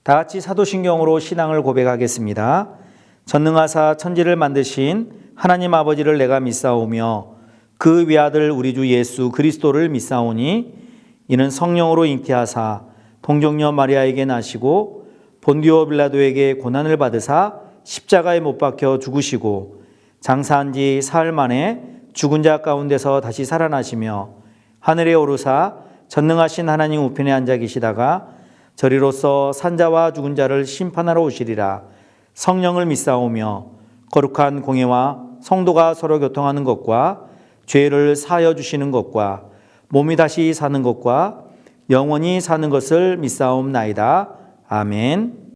다 같이 사도신경으로 신앙을 고백하겠습니다. 전능하사 천지를 만드신 하나님 아버지를 내가 믿사오며 그 외아들 우리 주 예수 그리스도를 믿사오니 이는 성령으로 잉태하사 동정녀 마리아에게 나시고 본디오 빌라도에게 고난을 받으사 십자가에 못 박혀 죽으시고 장사한 지 사흘 만에 죽은 자 가운데서 다시 살아나시며 하늘에 오르사 전능하신 하나님 우편에 앉아 계시다가 저리로서 산자와 죽은 자를 심판하러 오시리라. 성령을 믿사오며 거룩한 공예와 성도가 서로 교통하는 것과 죄를 사하여 주시는 것과 몸이 다시 사는 것과 영원히 사는 것을 믿사옵나이다. 아멘.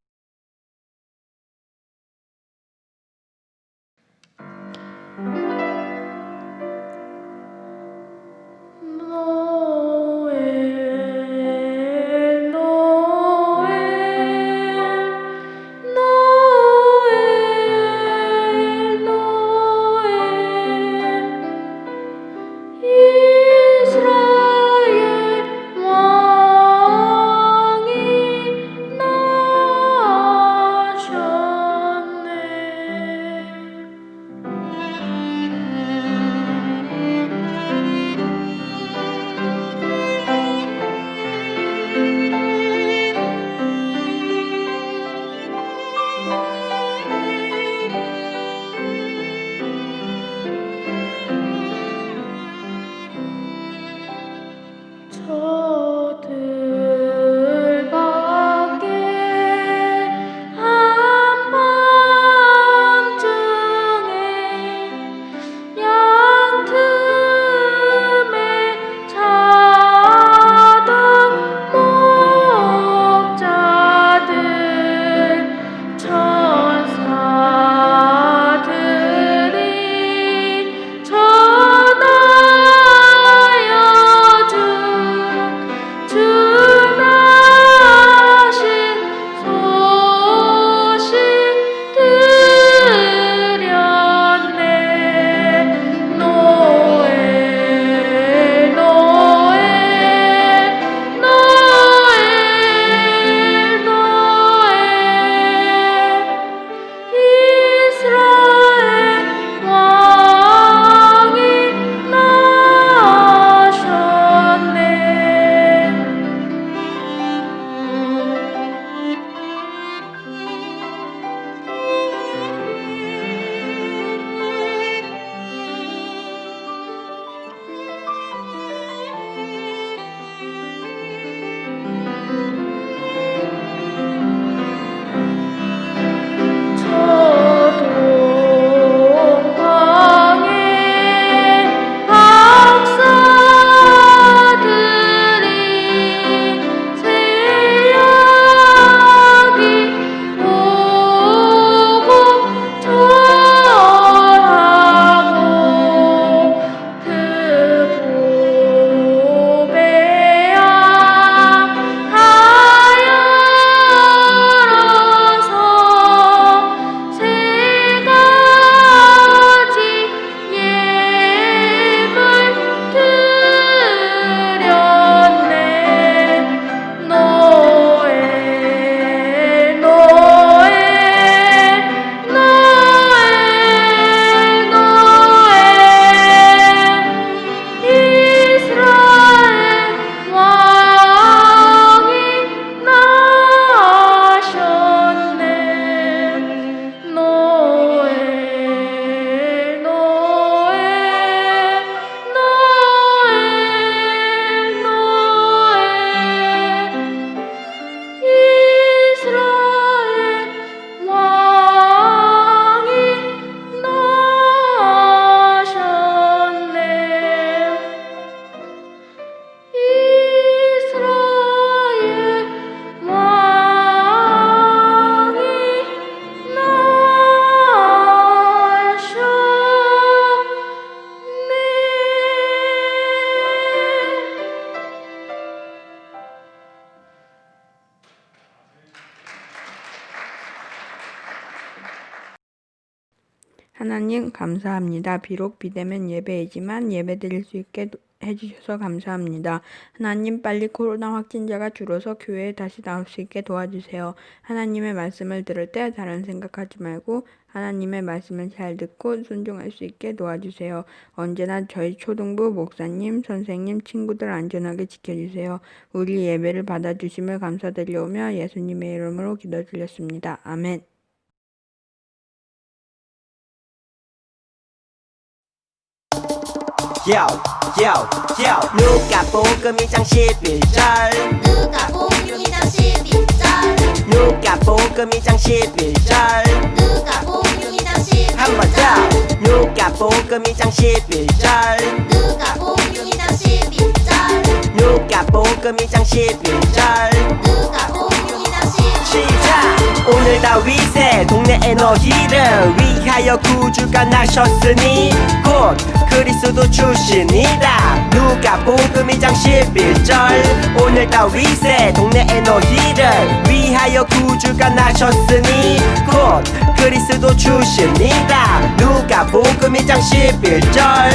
하나님 감사합니다. 비록 비대면 예배이지만 예배드릴 수 있게 해주셔서 감사합니다. 하나님, 빨리 코로나 확진자가 줄어서 교회에 다시 나올 수 있게 도와주세요. 하나님의 말씀을 들을 때 다른 생각하지 말고 하나님의 말씀을 잘 듣고 순종할 수 있게 도와주세요. 언제나 저희 초등부 목사님, 선생님, 친구들 안전하게 지켜주세요. 우리 예배를 받아주심을 감사드리오며 예수님의 이름으로 기도드렸습니다. 아멘. Yo, yo, yo. 누가복음 2장 11절. 누가복음 2장 11절 누가복음 2장 11절. 누가복음 2장 11절 한 번 더. 누가복음 2장 11절. 누가복음 2장 11절 누가복음 2장 11절. 누가복음 2장 11절 시작. 오늘 다윗의 동네의 너희를 위하여 구주가 나셨으니 곧 그리스도 출신이다. 누가복음 2장 11절. 오늘 다윗의 동네의 너희를 위하여 구주가 나셨으니 곧 그리스도 출신이다. 누가복음 2장 11절.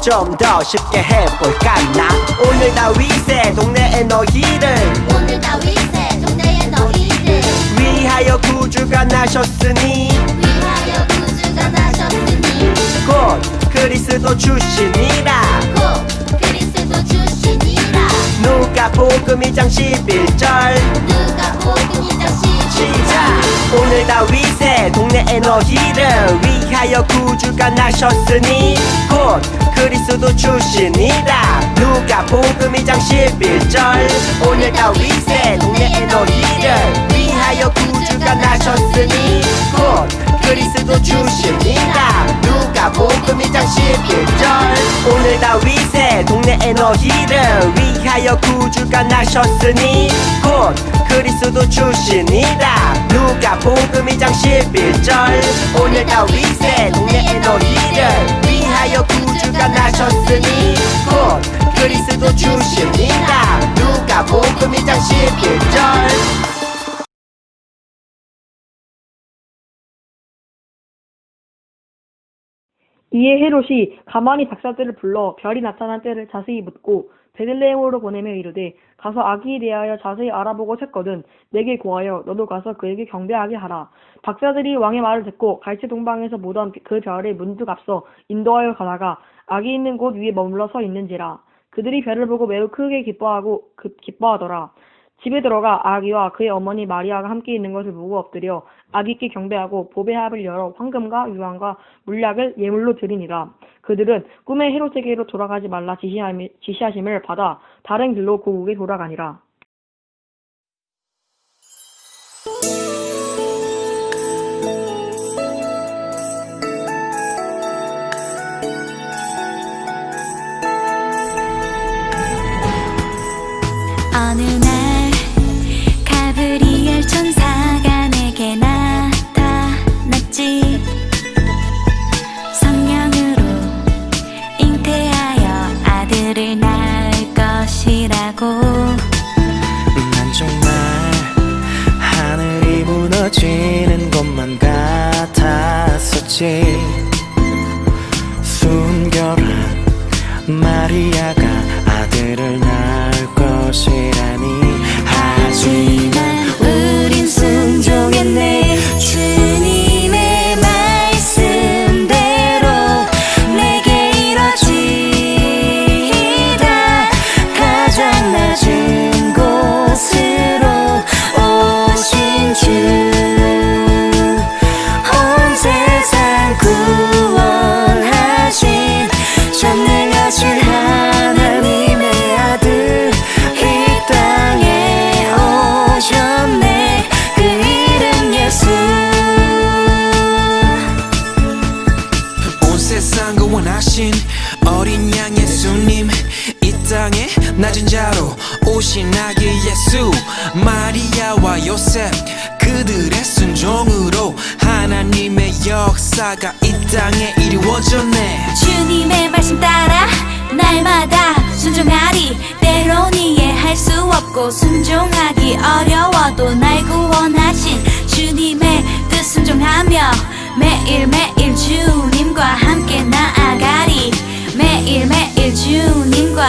좀 더 쉽게 해볼까 나. 오늘 다윗의 동네의 너희를 오늘 다윗의 동네의 너희를 위하여 구주가 나셨으니 위하여 구주가 나셨으니 곧 그리스도 출신이라. 곧 그리스도 출신이라. 누가복음 2장 11절. 누가복음 2장 11절 시작. 오늘 다윗의 동네의 너희를 위하여 구주가 나셨으니 곧 그리스도 출신이다. 누가복음 2장 11절. 오늘 다윗의 동네의 너희를 위하여 구주가 나셨으니 곧 그리스도 출신이다. 누가복음 2장 11절. 오늘 다윗의 동네의 너희를 위하여 구주가 나셨으니 곧 그리스도 출신이다. 누가복음 2장 11절. 오늘 다윗의 동네의 너희를 위하여 구주가 나셨으니 곧 그리스도 출신이다. 누가복음 2장 11절. 이에 헤롯이 가만히 박사들을 불러 별이 나타난 때를 자세히 묻고 베들레헴으로 보내며 이르되 가서 아기에 대하여 자세히 알아보고 쳤거든 내게 고하여 너도 가서 그에게 경배하게 하라. 박사들이 왕의 말을 듣고 갈치 동방에서 보던 그 별에 문득 앞서 인도하여 가다가 아기 있는 곳 위에 머물러 서 있는지라. 그들이 별을 보고 매우 크게 기뻐하더라. 집에 들어가 아기와 그의 어머니 마리아가 함께 있는 것을 보고 엎드려 아기께 경배하고 보배 합을 열어 황금과 유황과 물약을 예물로 드리니라. 그들은 꿈에 헤롯에게로 돌아가지 말라 지시하심을 받아 다른 길로 고국에 돌아가니라. 어느 날 가브리엘 천사가 내게 나타났지. 성령으로 잉태하여 아들을 낳을 것이라고. 난 정말 하늘이 무너지는 것만 같았었지. 순결한 마리아가 아들을 낳을 것이라니. 하지만 우린 순종했네. 주님의 말씀대로 내게 이뤄지이다. 가장 낮은 곳으로 오신 주, 온 세상 구원하신 전능하신 하나님의 아들 이 땅에 오셨네. 그 이름 예수. 온 세상 구원하신 어린 양 예수님, 이 땅에 낮은 자로 오신 아기 예수. 마리아와 요셉 그들의 순종으로 하나님의 역사가 이 땅에 이루어졌네. 주님의 말씀 따라 날마다 순종하리. 때론 이해할 수 없고 순종하기 어려워도 날 구원하신 주님의 뜻 순종하며 매일매일 주님과 함께 나아가리. 매일매일 주님과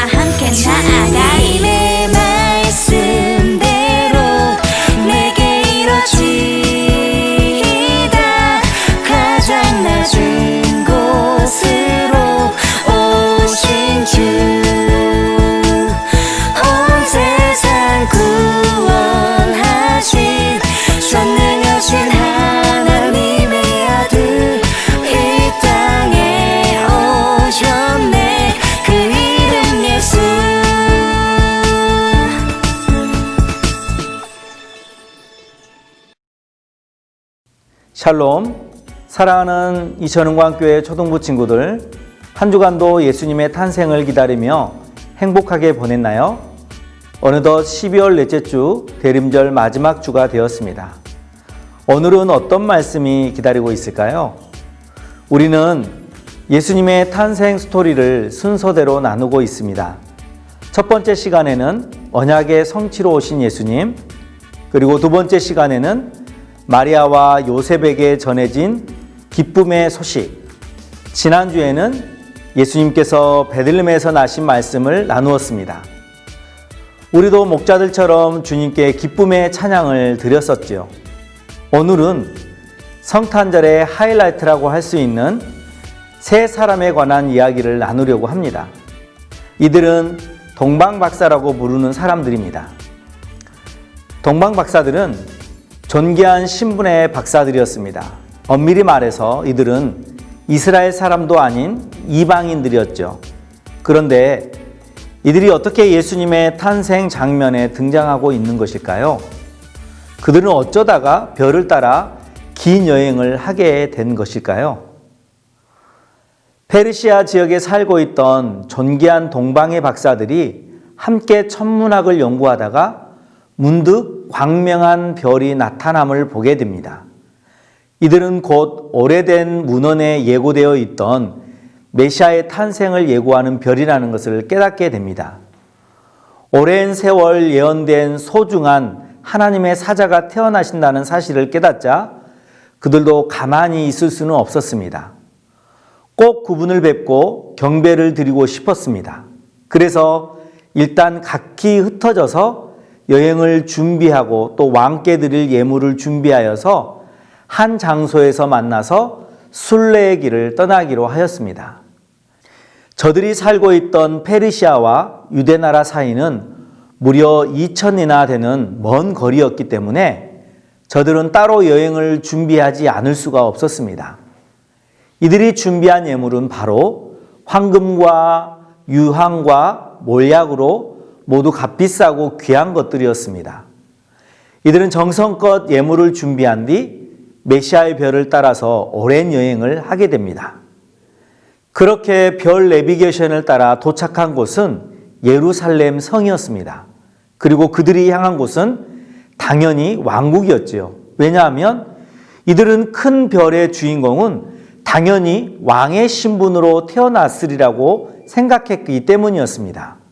샬롬, 사랑하는 이천흥광교회 초등부 친구들, 한 주간도 예수님의 탄생을 기다리며 행복하게 보냈나요? 어느덧 12월 넷째 주 대림절 마지막 주가 되었습니다. 오늘은 어떤 말씀이 기다리고 있을까요? 우리는 예수님의 탄생 스토리를 순서대로 나누고 있습니다. 첫 번째 시간에는 언약의 성취로 오신 예수님, 그리고 두 번째 시간에는 마리아와 요셉에게 전해진 기쁨의 소식, 지난주에는 예수님께서 베들레헴에서 나신 말씀을 나누었습니다. 우리도 목자들처럼 주님께 기쁨의 찬양을 드렸었죠. 오늘은 성탄절의 하이라이트라고 할 수 있는 세 사람에 관한 이야기를 나누려고 합니다. 이들은 동방박사라고 부르는 사람들입니다. 동방박사들은 존귀한 신분의 박사들이었습니다. 엄밀히 말해서 이들은 이스라엘 사람도 아닌 이방인들이었죠. 그런데 이들이 어떻게 예수님의 탄생 장면에 등장하고 있는 것일까요? 그들은 어쩌다가 별을 따라 긴 여행을 하게 된 것일까요? 페르시아 지역에 살고 있던 존귀한 동방의 박사들이 함께 천문학을 연구하다가 문득 광명한 별이 나타남을 보게 됩니다. 이들은 곧 오래된 문헌에 예고되어 있던 메시아의 탄생을 예고하는 별이라는 것을 깨닫게 됩니다. 오랜 세월 예언된 소중한 하나님의 사자가 태어나신다는 사실을 깨닫자 그들도 가만히 있을 수는 없었습니다. 꼭 그분을 뵙고 경배를 드리고 싶었습니다. 그래서 일단 각기 흩어져서 여행을 준비하고 또 왕께 드릴 예물을 준비하여서 한 장소에서 만나서 순례의 길을 떠나기로 하였습니다. 저들이 살고 있던 페르시아와 유대나라 사이는 무려 2000이나 되는 먼 거리였기 때문에 저들은 따로 여행을 준비하지 않을 수가 없었습니다. 이들이 준비한 예물은 바로 황금과 유황과 몰약으로 모두 값비싸고 귀한 것들이었습니다. 이들은 정성껏 예물을 준비한 뒤 메시아의 별을 따라서 오랜 여행을 하게 됩니다. 그렇게 별 내비게이션을 따라 도착한 곳은 예루살렘 성이었습니다. 그리고 그들이 향한 곳은 당연히 왕국이었지요. 왜냐하면 이들은 큰 별의 주인공은 당연히 왕의 신분으로 태어났으리라고 생각했기 때문이었습니다.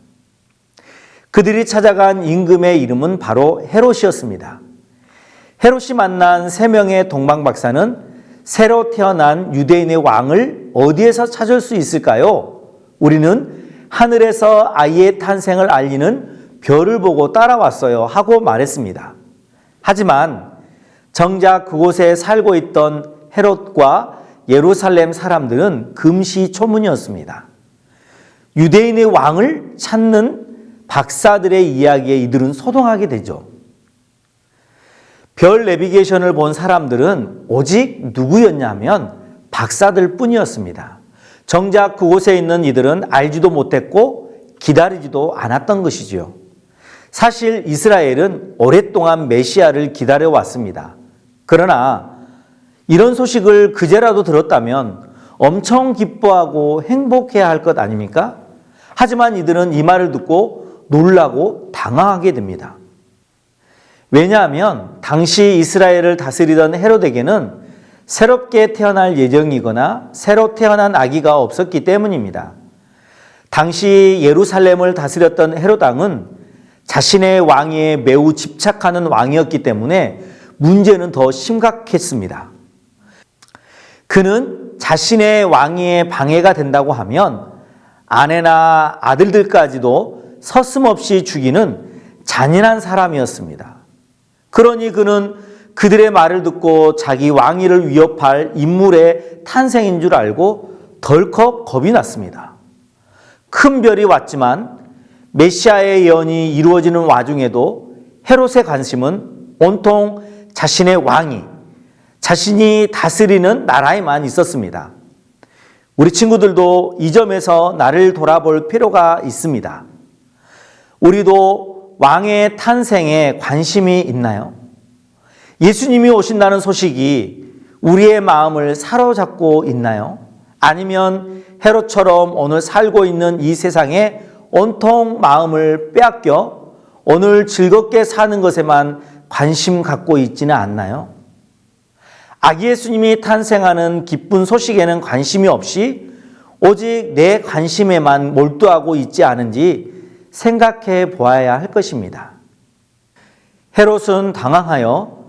그들이 찾아간 임금의 이름은 바로 헤롯이었습니다. 헤롯이 만난 세 명의 동방박사는 새로 태어난 유대인의 왕을 어디에서 찾을 수 있을까요? 우리는 하늘에서 아이의 탄생을 알리는 별을 보고 따라왔어요 하고 말했습니다. 하지만 정작 그곳에 살고 있던 헤롯과 예루살렘 사람들은 금시초문이었습니다. 유대인의 왕을 찾는 박사들의 이야기에 이들은 소동하게 되죠. 별 내비게이션을 본 사람들은 오직 누구였냐면 박사들 뿐이었습니다. 정작 그곳에 있는 이들은 알지도 못했고 기다리지도 않았던 것이지요. 사실 이스라엘은 오랫동안 메시아를 기다려왔습니다. 그러나 이런 소식을 그제라도 들었다면 엄청 기뻐하고 행복해야 할 것 아닙니까? 하지만 이들은 이 말을 듣고 놀라고 당황하게 됩니다. 왜냐하면 당시 이스라엘을 다스리던 헤롯에게는 새롭게 태어날 예정이거나 새로 태어난 아기가 없었기 때문입니다. 당시 예루살렘을 다스렸던 헤롯 왕은 자신의 왕위에 매우 집착하는 왕이었기 때문에 문제는 더 심각했습니다. 그는 자신의 왕위에 방해가 된다고 하면 아내나 아들들까지도 서슴없이 죽이는 잔인한 사람이었습니다. 그러니 그는 그들의 말을 듣고 자기 왕위를 위협할 인물의 탄생인 줄 알고 덜컥 겁이 났습니다. 큰 별이 왔지만 메시아의 예언이 이루어지는 와중에도 헤롯의 관심은 온통 자신의 왕위, 자신이 다스리는 나라에만 있었습니다. 우리 친구들도 이 점에서 나를 돌아볼 필요가 있습니다. 우리도 왕의 탄생에 관심이 있나요? 예수님이 오신다는 소식이 우리의 마음을 사로잡고 있나요? 아니면 헤롯처럼 오늘 살고 있는 이 세상에 온통 마음을 빼앗겨 오늘 즐겁게 사는 것에만 관심 갖고 있지는 않나요? 아기 예수님이 탄생하는 기쁜 소식에는 관심이 없이 오직 내 관심에만 몰두하고 있지 않은지 생각해 보아야 할 것입니다. 헤롯은 당황하여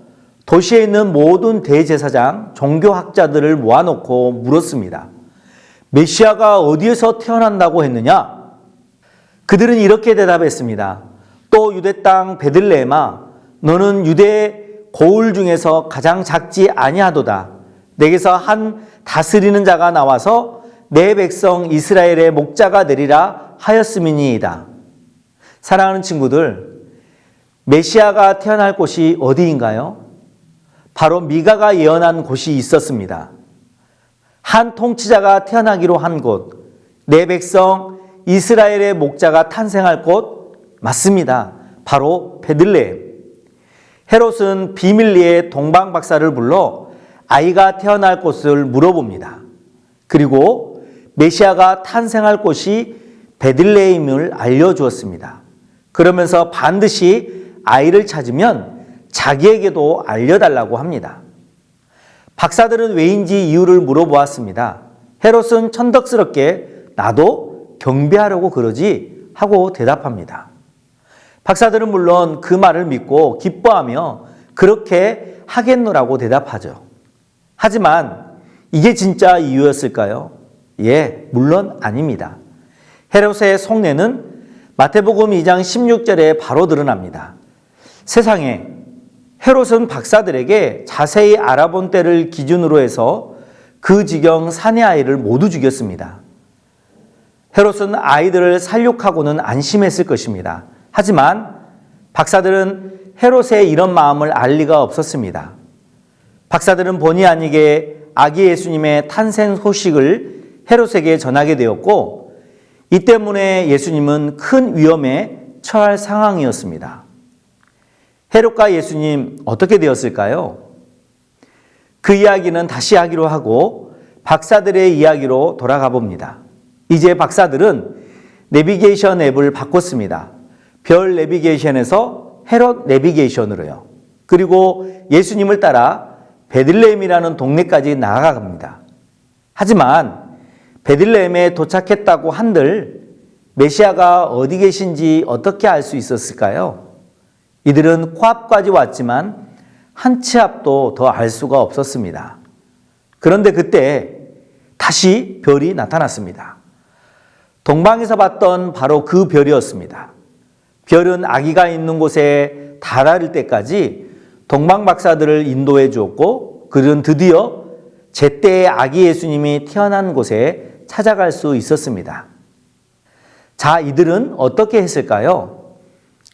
도시에 있는 모든 대제사장, 종교학자들을 모아놓고 물었습니다. 메시아가 어디에서 태어난다고 했느냐? 그들은 이렇게 대답했습니다. 또 유대 땅 베들레헴아, 너는 유대 고을 중에서 가장 작지 아니하도다. 내게서 한 다스리는 자가 나와서 내 백성 이스라엘의 목자가 되리라 하였음이니이다. 사랑하는 친구들, 메시아가 태어날 곳이 어디인가요? 바로 미가가 예언한 곳이 있었습니다. 한 통치자가 태어나기로 한 곳, 내 백성 이스라엘의 목자가 탄생할 곳 맞습니다. 바로 베들레헴. 헤롯은 비밀리에 동방 박사를 불러 아이가 태어날 곳을 물어봅니다. 그리고 메시아가 탄생할 곳이 베들레헴을 알려주었습니다. 그러면서 반드시 아이를 찾으면 자기에게도 알려달라고 합니다. 박사들은 왜인지 이유를 물어보았습니다. 헤롯은 천덕스럽게 나도 경배하려고 그러지 하고 대답합니다. 박사들은 물론 그 말을 믿고 기뻐하며 그렇게 하겠노라고 대답하죠. 하지만 이게 진짜 이유였을까요? 예, 물론 아닙니다. 헤롯의 속내는 마태복음 2장 16절에 바로 드러납니다. 세상에 헤롯은 박사들에게 자세히 알아본 때를 기준으로 해서 그 지경 사내 아이를 모두 죽였습니다. 헤롯은 아이들을 살육하고는 안심했을 것입니다. 하지만 박사들은 헤롯의 이런 마음을 알 리가 없었습니다. 박사들은 본의 아니게 아기 예수님의 탄생 소식을 헤롯에게 전하게 되었고 이 때문에 예수님은 큰 위험에 처할 상황이었습니다. 헤롯과 예수님 어떻게 되었을까요? 그 이야기는 다시 하기로 하고 박사들의 이야기로 돌아가 봅니다. 이제 박사들은 내비게이션 앱을 바꿨습니다. 별 내비게이션에서 헤롯 내비게이션으로요. 그리고 예수님을 따라 베들레헴이라는 동네까지 나아갑니다. 하지만 베들레헴에 도착했다고 한들 메시아가 어디 계신지 어떻게 알 수 있었을까요? 이들은 코앞까지 왔지만 한 치 앞도 더 알 수가 없었습니다. 그런데 그때 다시 별이 나타났습니다. 동방에서 봤던 바로 그 별이었습니다. 별은 아기가 있는 곳에 달할 때까지 동방 박사들을 인도해 주었고 그들은 드디어 제때의 아기 예수님이 태어난 곳에 찾아갈 수 있었습니다. 자, 이들은 어떻게 했을까요?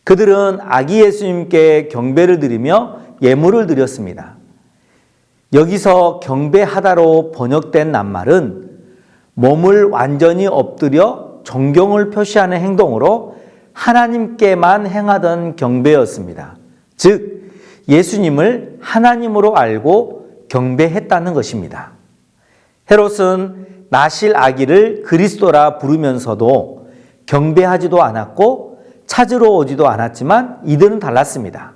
그들은 아기 예수님께 경배를 드리며 예물을 드렸습니다. 여기서 경배하다로 번역된 낱말은 몸을 완전히 엎드려 존경을 표시하는 행동으로 하나님께만 행하던 경배였습니다. 즉 예수님을 하나님으로 알고 경배했다는 것입니다. 헤롯은 나실 아기를 그리스도라 부르면서도 경배하지도 않았고 찾으러 오지도 않았지만 이들은 달랐습니다.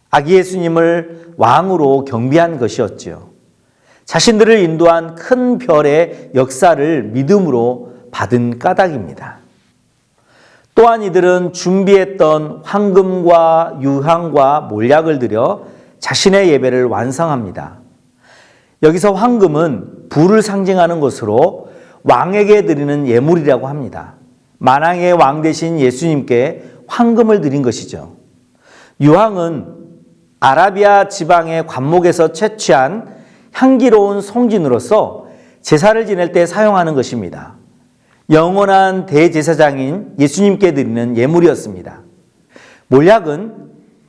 아기 예수님을 왕으로 경배한 것이었지요. 자신들을 인도한 큰 별의 역사를 믿음으로 받은 까닭입니다. 또한 이들은 준비했던 황금과 유향과 몰약을 들여 자신의 예배를 완성합니다. 여기서 황금은 부를 상징하는 것으로 왕에게 드리는 예물이라고 합니다. 만왕의 왕 되신 예수님께 황금을 드린 것이죠. 유향은 아라비아 지방의 관목에서 채취한 향기로운 송진으로서 제사를 지낼 때 사용하는 것입니다. 영원한 대제사장인 예수님께 드리는 예물이었습니다. 몰약은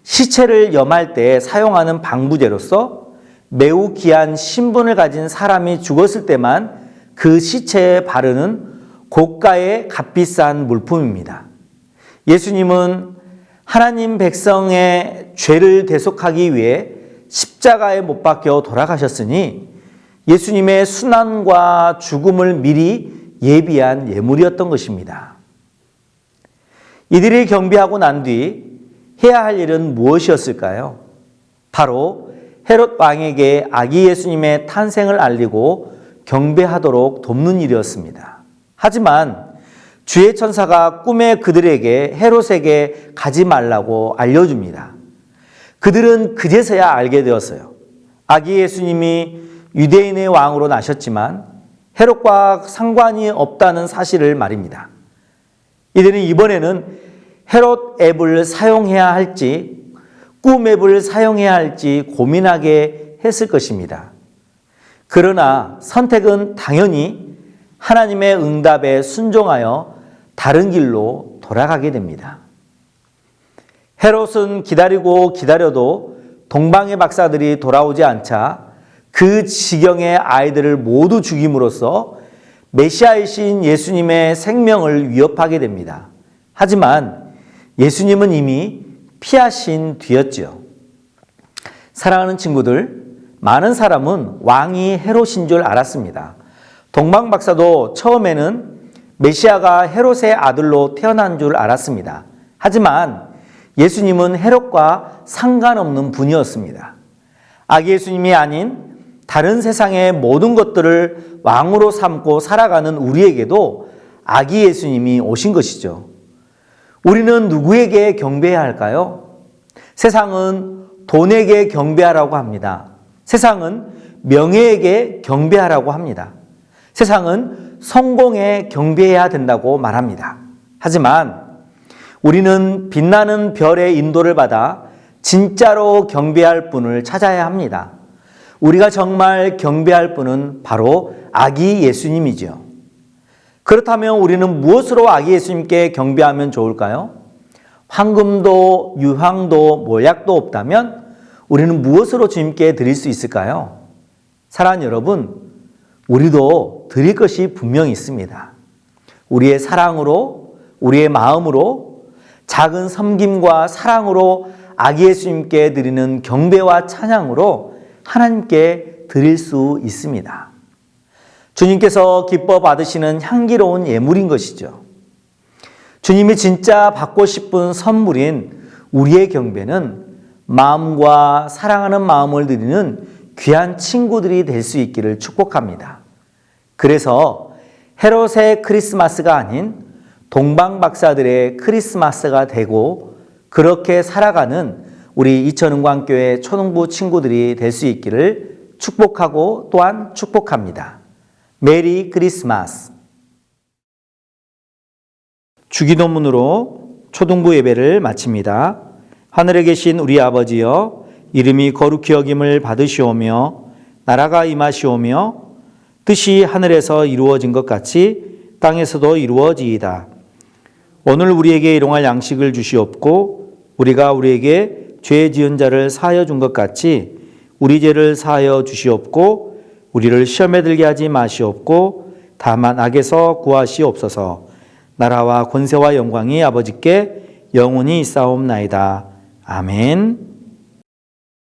시체를 염할 때 사용하는 방부제로서 매우 귀한 신분을 가진 사람이 죽었을 때만 그 시체에 바르는 고가의 값비싼 물품입니다. 예수님은 하나님 백성의 죄를 대속하기 위해 십자가에 못 박혀 돌아가셨으니 예수님의 순환과 죽음을 미리 예비한 예물이었던 것입니다. 이들이 경배하고 난 뒤 해야 할 일은 무엇이었을까요? 바로 헤롯 왕에게 아기 예수님의 탄생을 알리고 경배하도록 돕는 일이었습니다. 하지만 주의 천사가 꿈에 그들에게 헤롯에게 가지 말라고 알려줍니다. 그들은 그제서야 알게 되었어요. 아기 예수님이 유대인의 왕으로 나셨지만 헤롯과 상관이 없다는 사실을 말입니다. 이들은 이번에는 헤롯 앱을 사용해야 할지 꿈 앱을 사용해야 할지 고민하게 했을 것입니다. 그러나 선택은 당연히 하나님의 응답에 순종하여 다른 길로 돌아가게 됩니다. 헤롯은 기다리고 기다려도 동방의 박사들이 돌아오지 않자 그 지경의 아이들을 모두 죽임으로써 메시아이신 예수님의 생명을 위협하게 됩니다. 하지만 예수님은 이미 피하신 뒤였죠. 사랑하는 친구들, 많은 사람은 왕이 헤롯인 줄 알았습니다. 동방 박사도 처음에는 메시아가 헤롯의 아들로 태어난 줄 알았습니다. 하지만 예수님은 헤롯과 상관없는 분이었습니다. 아기 예수님이 아닌 다른 세상의 모든 것들을 왕으로 삼고 살아가는 우리에게도 아기 예수님이 오신 것이죠. 우리는 누구에게 경배해야 할까요? 세상은 돈에게 경배하라고 합니다. 세상은 명예에게 경배하라고 합니다. 세상은 성공에 경배해야 된다고 말합니다. 하지만 우리는 빛나는 별의 인도를 받아 진짜로 경배할 분을 찾아야 합니다. 우리가 정말 경배할 분은 바로 아기 예수님이죠. 그렇다면 우리는 무엇으로 아기 예수님께 경배하면 좋을까요? 황금도 유황도 모약도 없다면 우리는 무엇으로 주님께 드릴 수 있을까요? 사랑하는 여러분, 우리도 드릴 것이 분명히 있습니다. 우리의 사랑으로, 우리의 마음으로, 작은 섬김과 사랑으로 아기 예수님께 드리는 경배와 찬양으로 하나님께 드릴 수 있습니다. 주님께서 기뻐 받으시는 향기로운 예물인 것이죠. 주님이 진짜 받고 싶은 선물인 우리의 경배는 마음과 사랑하는 마음을 드리는 귀한 친구들이 될 수 있기를 축복합니다. 그래서 헤롯의 크리스마스가 아닌 동방 박사들의 크리스마스가 되고 그렇게 살아가는 우리 이천은광교회 초등부 친구들이 될 수 있기를 축복하고 또한 축복합니다. 메리 크리스마스. 주기도문으로 초등부 예배를 마칩니다. 하늘에 계신 우리 아버지여, 이름이 거룩히 여김을 받으시오며 나라가 임하시오며 뜻이 하늘에서 이루어진 것 같이 땅에서도 이루어지이다. 오늘 우리에게 일용할 양식을 주시옵고 우리가 우리에게 죄 지은 자를 사하여 준 것 같이 우리 죄를 사하여 주시옵고 우리를 시험에 들게 하지 마시옵고 다만 악에서 구하시옵소서. 나라와 권세와 영광이 아버지께 영원히 있사옵나이다. 아멘.